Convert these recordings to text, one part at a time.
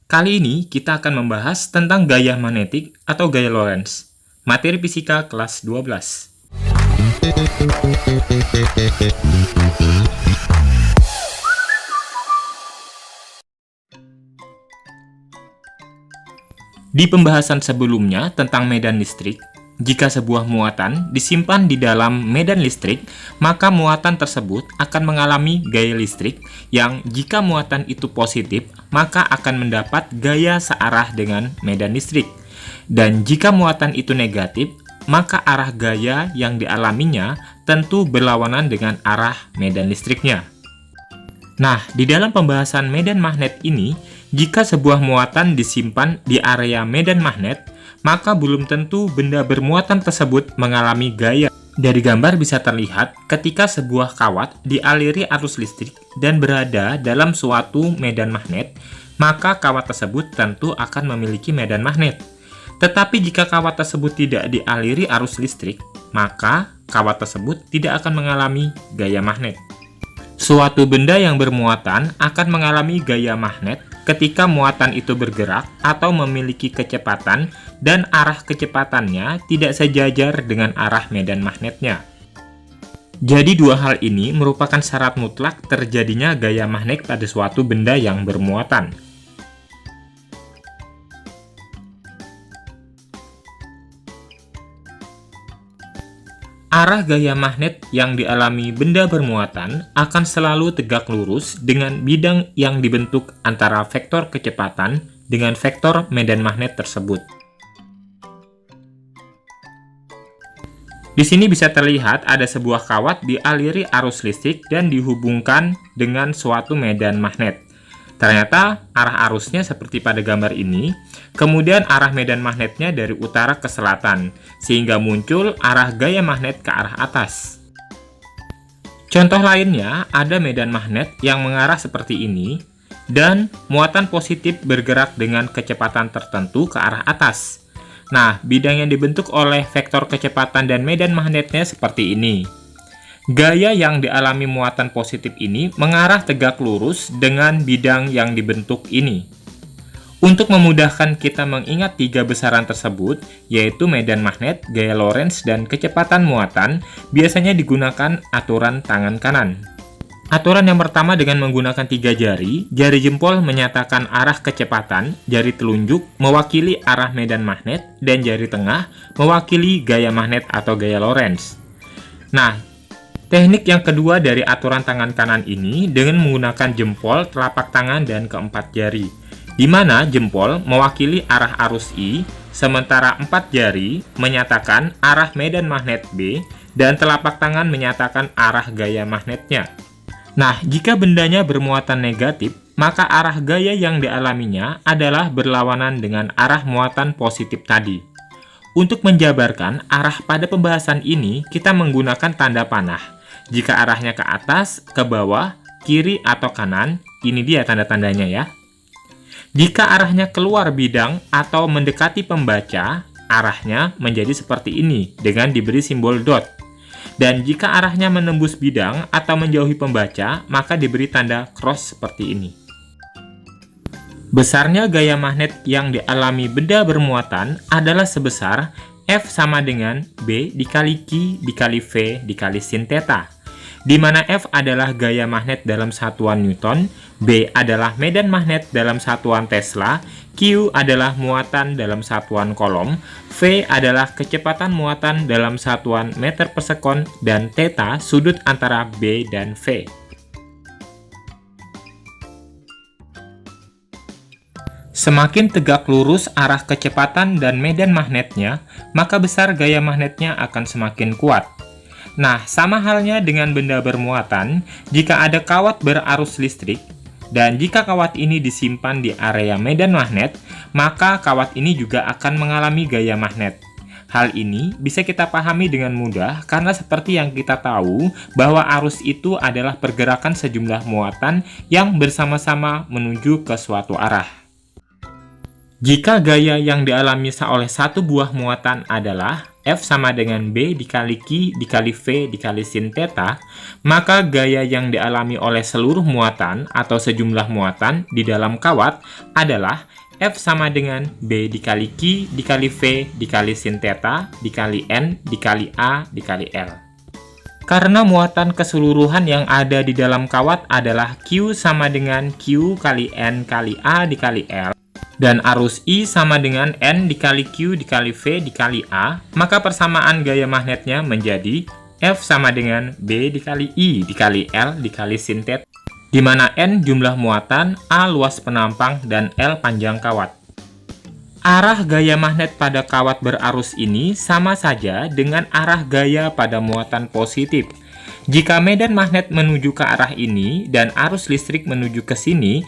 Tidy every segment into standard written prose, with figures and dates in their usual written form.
Kali ini kita akan membahas tentang gaya magnetik atau gaya Lorentz. Materi fisika kelas 12. Di pembahasan sebelumnya tentang medan listrik, jika sebuah muatan disimpan di dalam medan listrik, maka muatan tersebut akan mengalami gaya listrik yang jika muatan itu positif, maka akan mendapat gaya searah dengan medan listrik. Dan jika muatan itu negatif, maka arah gaya yang dialaminya tentu berlawanan dengan arah medan listriknya. Nah, di dalam pembahasan medan magnet ini, jika sebuah muatan disimpan di area medan magnet, maka belum tentu benda bermuatan tersebut mengalami gaya. Dari gambar bisa terlihat ketika sebuah kawat dialiri arus listrik dan berada dalam suatu medan magnet, maka kawat tersebut tentu akan memiliki medan magnet. Tetapi jika kawat tersebut tidak dialiri arus listrik, maka kawat tersebut tidak akan mengalami gaya magnet. Suatu benda yang bermuatan akan mengalami gaya magnet ketika muatan itu bergerak atau memiliki kecepatan dan arah kecepatannya tidak sejajar dengan arah medan magnetnya. Jadi dua hal ini merupakan syarat mutlak terjadinya gaya magnet pada suatu benda yang bermuatan. Arah gaya magnet yang dialami benda bermuatan akan selalu tegak lurus dengan bidang yang dibentuk antara vektor kecepatan dengan vektor medan magnet tersebut. Di sini bisa terlihat ada sebuah kawat dialiri arus listrik dan dihubungkan dengan suatu medan magnet. Ternyata arah arusnya seperti pada gambar ini, kemudian arah medan magnetnya dari utara ke selatan, sehingga muncul arah gaya magnet ke arah atas. Contoh lainnya, ada medan magnet yang mengarah seperti ini, dan muatan positif bergerak dengan kecepatan tertentu ke arah atas. Nah, bidang yang dibentuk oleh vektor kecepatan dan medan magnetnya seperti ini. Gaya yang dialami muatan positif ini mengarah tegak lurus dengan bidang yang dibentuk ini. Untuk memudahkan kita mengingat tiga besaran tersebut, yaitu medan magnet, gaya Lorentz, dan kecepatan muatan, biasanya digunakan aturan tangan kanan. Aturan yang pertama dengan menggunakan tiga jari, jari jempol menyatakan arah kecepatan, jari telunjuk mewakili arah medan magnet, dan jari tengah mewakili gaya magnet atau gaya Lorentz. Nah, teknik yang kedua dari aturan tangan kanan ini dengan menggunakan jempol, telapak tangan, dan keempat jari, di mana jempol mewakili arah arus I, sementara empat jari menyatakan arah medan magnet B, dan telapak tangan menyatakan arah gaya magnetnya. Nah, jika bendanya bermuatan negatif, maka arah gaya yang dialaminya adalah berlawanan dengan arah muatan positif tadi. Untuk menjabarkan arah pada pembahasan ini, kita menggunakan tanda panah. Jika arahnya ke atas, ke bawah, kiri, atau kanan, ini dia tanda-tandanya ya. Jika arahnya keluar bidang atau mendekati pembaca, arahnya menjadi seperti ini dengan diberi simbol dot. Dan jika arahnya menembus bidang atau menjauhi pembaca, maka diberi tanda cross seperti ini. Besarnya gaya magnet yang dialami benda bermuatan adalah sebesar F sama dengan B dikali Q dikali V dikali sin theta, di mana F adalah gaya magnet dalam satuan Newton, B adalah medan magnet dalam satuan Tesla, Q adalah muatan dalam satuan Coulomb, V adalah kecepatan muatan dalam satuan meter per sekon, dan theta sudut antara B dan V. Semakin tegak lurus arah kecepatan dan medan magnetnya, maka besar gaya magnetnya akan semakin kuat. Nah, sama halnya dengan benda bermuatan, jika ada kawat berarus listrik, dan jika kawat ini disimpan di area medan magnet, maka kawat ini juga akan mengalami gaya magnet. Hal ini bisa kita pahami dengan mudah karena seperti yang kita tahu bahwa arus itu adalah pergerakan sejumlah muatan yang bersama-sama menuju ke suatu arah. Jika gaya yang dialami oleh satu buah muatan adalah F sama dengan B dikali Q dikali V dikali sin theta, maka gaya yang dialami oleh seluruh muatan atau sejumlah muatan di dalam kawat adalah F sama dengan B dikali Q dikali V dikali sin theta dikali N dikali A dikali L. Karena muatan keseluruhan yang ada di dalam kawat adalah Q sama dengan Q kali N kali A dikali L, dan arus I sama dengan N dikali Q dikali V dikali A, maka persamaan gaya magnetnya menjadi F sama dengan B dikali I dikali L dikali sin theta, di mana N jumlah muatan, A luas penampang, dan L panjang kawat. Arah gaya magnet pada kawat berarus ini sama saja dengan arah gaya pada muatan positif. Jika medan magnet menuju ke arah ini dan arus listrik menuju ke sini,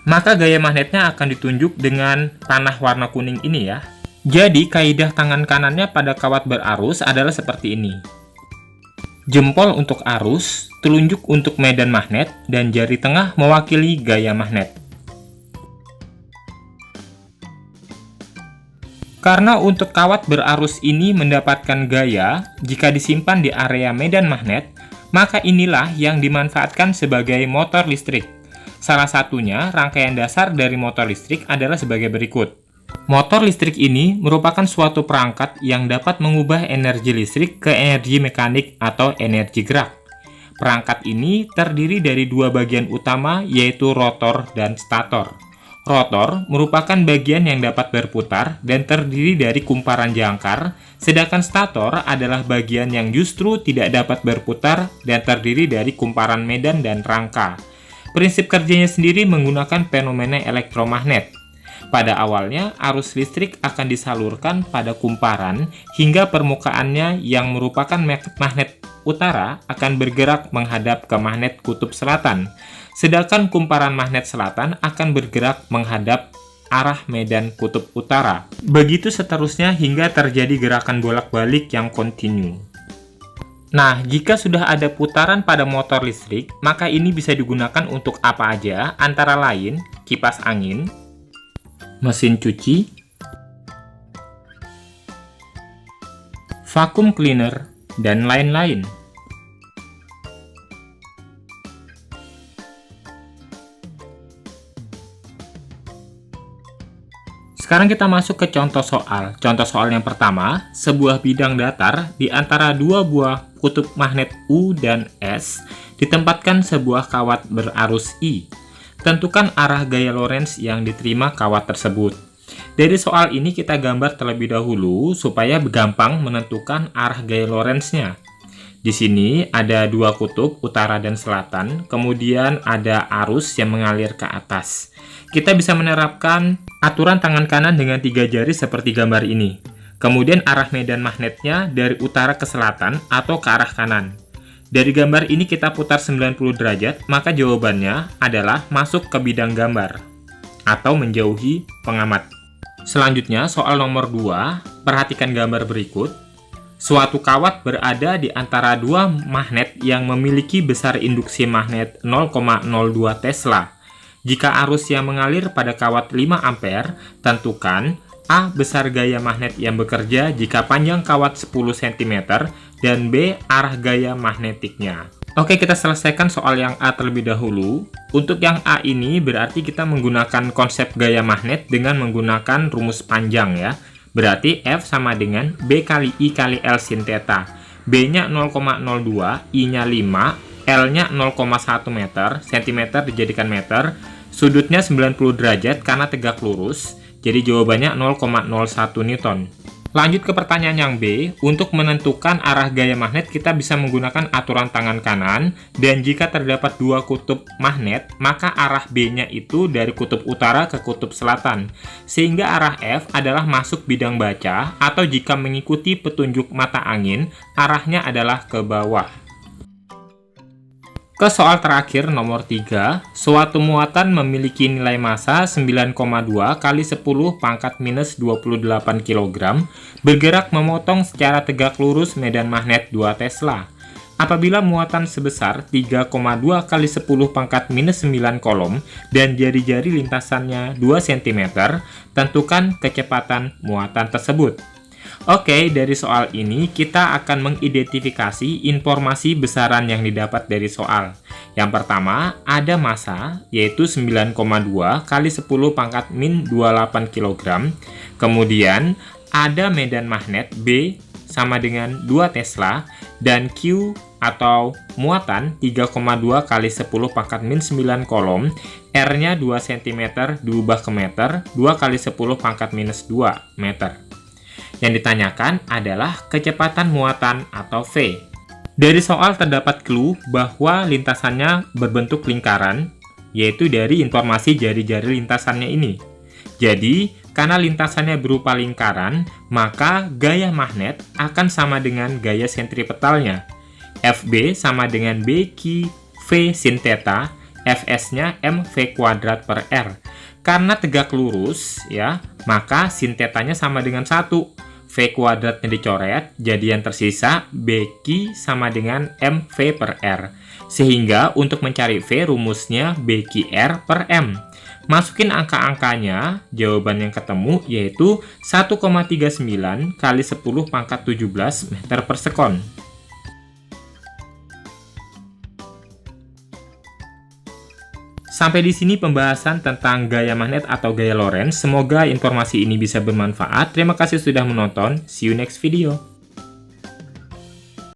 maka gaya magnetnya akan ditunjuk dengan panah warna kuning ini ya. Jadi kaidah tangan kanannya pada kawat berarus adalah seperti ini. Jempol untuk arus, telunjuk untuk medan magnet, dan jari tengah mewakili gaya magnet. Karena untuk kawat berarus ini mendapatkan gaya jika disimpan di area medan magnet, maka inilah yang dimanfaatkan sebagai motor listrik. Salah satunya, rangkaian dasar dari motor listrik adalah sebagai berikut. Motor listrik ini merupakan suatu perangkat yang dapat mengubah energi listrik ke energi mekanik atau energi gerak. Perangkat ini terdiri dari dua bagian utama, yaitu rotor dan stator. Rotor merupakan bagian yang dapat berputar dan terdiri dari kumparan jangkar, sedangkan stator adalah bagian yang justru tidak dapat berputar dan terdiri dari kumparan medan dan rangka. Prinsip kerjanya sendiri menggunakan fenomena elektromagnet. Pada awalnya, arus listrik akan disalurkan pada kumparan hingga permukaannya yang merupakan magnet utara akan bergerak menghadap ke magnet kutub selatan, sedangkan kumparan magnet selatan akan bergerak menghadap arah medan kutub utara. Begitu seterusnya hingga terjadi gerakan bolak-balik yang kontinu. Nah, jika sudah ada putaran pada motor listrik, maka ini bisa digunakan untuk apa aja, antara lain kipas angin, mesin cuci, vacuum cleaner, dan lain-lain. Sekarang kita masuk ke contoh soal. Contoh soal yang pertama, sebuah bidang datar di antara dua buah kutub magnet U dan S ditempatkan sebuah kawat berarus I. Tentukan arah gaya Lorentz yang diterima kawat tersebut. Dari soal ini kita gambar terlebih dahulu supaya gampang menentukan arah gaya Lorentz-nya. Di sini ada dua kutub, utara dan selatan, kemudian ada arus yang mengalir ke atas. Kita bisa menerapkan aturan tangan kanan dengan 3 jari seperti gambar ini. Kemudian arah medan magnetnya dari utara ke selatan atau ke arah kanan. Dari gambar ini kita putar 90 derajat, maka jawabannya adalah masuk ke bidang gambar atau menjauhi pengamat. Selanjutnya, soal nomor 2, perhatikan gambar berikut. Suatu kawat berada di antara dua magnet yang memiliki besar induksi magnet 0,02 Tesla. Jika arus yang mengalir pada kawat 5 ampere, tentukan A. Besar gaya magnet yang bekerja jika panjang kawat 10 cm, dan B. Arah gaya magnetiknya. Oke, kita selesaikan soal yang A terlebih dahulu. Untuk yang A ini berarti kita menggunakan konsep gaya magnet dengan menggunakan rumus panjang ya. Berarti F sama dengan B kali I kali L sin theta. B-nya 0,02, I-nya 5, L-nya 0,1 meter, cm dijadikan meter, sudutnya 90 derajat karena tegak lurus, jadi jawabannya 0,01 Newton. Lanjut ke pertanyaan yang B, untuk menentukan arah gaya magnet kita bisa menggunakan aturan tangan kanan, dan jika terdapat dua kutub magnet, maka arah B-nya itu dari kutub utara ke kutub selatan, sehingga arah F adalah masuk bidang baca, atau jika mengikuti petunjuk mata angin, arahnya adalah ke bawah. Ke soal terakhir nomor 3, suatu muatan memiliki nilai massa 9,2 kali 10 pangkat minus 28 kg bergerak memotong secara tegak lurus medan magnet 2 Tesla. Apabila muatan sebesar 3,2 kali 10 pangkat minus 9 kolom dan jari-jari lintasannya 2 cm, tentukan kecepatan muatan tersebut. Oke, dari soal ini kita akan mengidentifikasi informasi besaran yang didapat dari soal. Yang pertama, ada massa, yaitu 9,2 kali 10 pangkat min 28 kg. Kemudian, ada medan magnet B sama dengan 2 Tesla, dan Q atau muatan 3,2 kali 10 pangkat min 9 kolom, R-nya 2 cm diubah ke meter, 2 kali 10 pangkat minus 2 meter. Yang ditanyakan adalah kecepatan muatan atau V. Dari soal terdapat clue bahwa lintasannya berbentuk lingkaran, yaitu dari informasi jari-jari lintasannya ini. Jadi, karena lintasannya berupa lingkaran, maka gaya magnet akan sama dengan gaya sentripetalnya. Fb sama dengan BQ V sin theta, Fs-nya mv kuadrat per R. Karena tegak lurus, ya, maka sin theta-nya sama dengan 1. V kuadratnya dicoret, jadi yang tersisa BQ sama dengan mv per R. Sehingga untuk mencari V rumusnya BQR per M. Masukin angka-angkanya, jawaban yang ketemu yaitu 1,39 kali 10 pangkat 17 meter per sekon. Sampai di sini pembahasan tentang gaya magnet atau gaya Lorentz. Semoga informasi ini bisa bermanfaat. Terima kasih sudah menonton. See you next video.